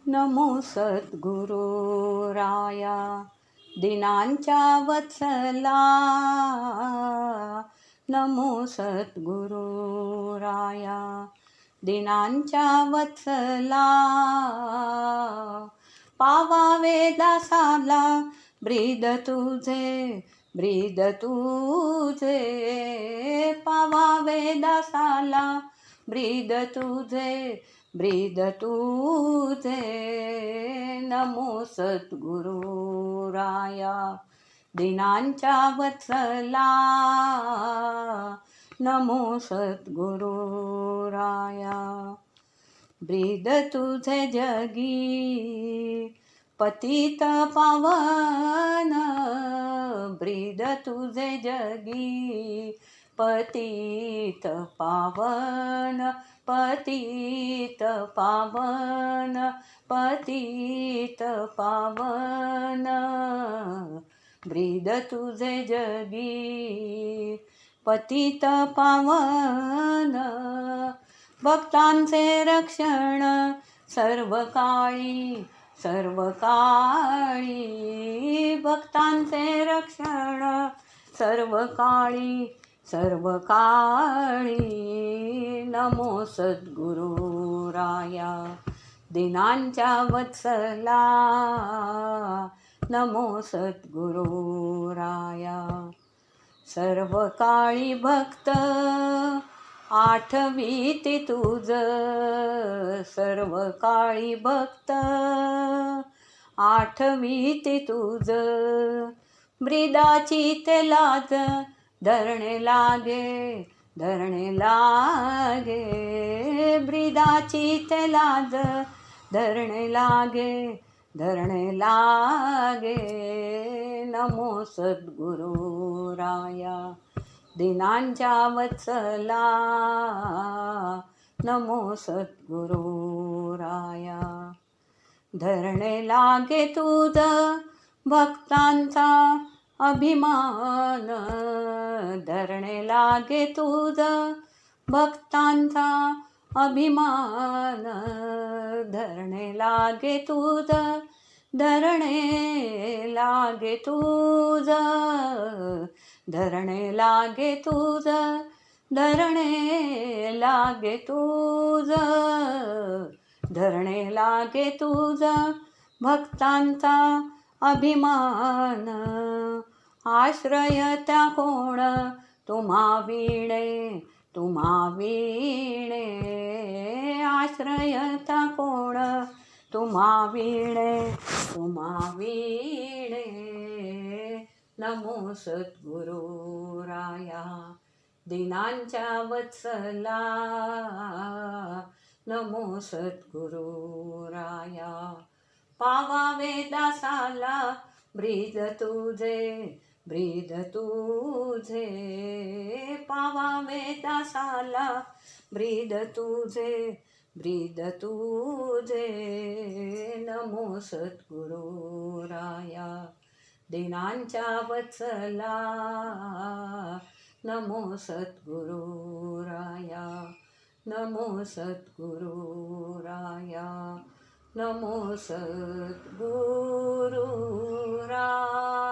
नमो सद्गुरुराया दिनांच्या वत्सला. नमो सद्गुरुराया दिनांच्या वत्सला. पावावे दासाला ब्रीद तुझे, ब्रीद तुझे. पावावे दासाला ब्रीद तुझे, ब्रीद तुझे. नमो सद्गुरुराया दिनांच्या वत्सला. नमो सद्गुरुराया ब्रीद तुझे जगी पतित पावन. ब्रीद तुझे जगी पतित पावन, पतित पावन, पतित पावन. ब्रीद तुझे जगी पतित पावन. भक्तांचे रक्षण सर्व काळी, सर्व काळी. भक्तांचे रक्षण सर्व काळी, सर्व काळी. नमो सद्गुरुराया दिनांच्या वत्सला. नमो सद्गुरुराया सर्व काळी भक्त आठवीती तुझ. सर्व काळी भक्त आठवीती तुझ. ब्रीदाची ते लाज धरणे लागे, धरणे लागे. ब्रीदाची ते लाज धरणे लागे, धरणे लागे. नमो सद्गुरुराया दिनांच्या वत्सला. नमो सद्गुरुराया धरणे लागे तुझ भक्तांचा अभिमान. धरणे लागे तुझ भक्तांचा अभिमान. धरणे लागे तुझ, धरणे लागे तुझ. धरणे लागे तुझ, धरणे लागे तुझ. धरणे लागे तुझ भक्तांचा अभिमान. आश्रय त्या कोण तुम्हा वीणे, तुम्हा वीणे. आश्रय त्या कोण तुम्हा वीणे, तुम्हा वीणे. नमो सद्गुरुराया दिनांच्या वत्सला. नमो सद्गुरुराया पावावे दासाला ब्रीद तुझे, ब्रीद तुझे. पावावे दासाला ब्रीद तुझे, ब्रीद तुझे. नमो सद्गुरुराया दिनांच्या वत्सला. नमो सद्गुरुराया, नमो सद्गुरुराया, नमो सद्गुरुराया.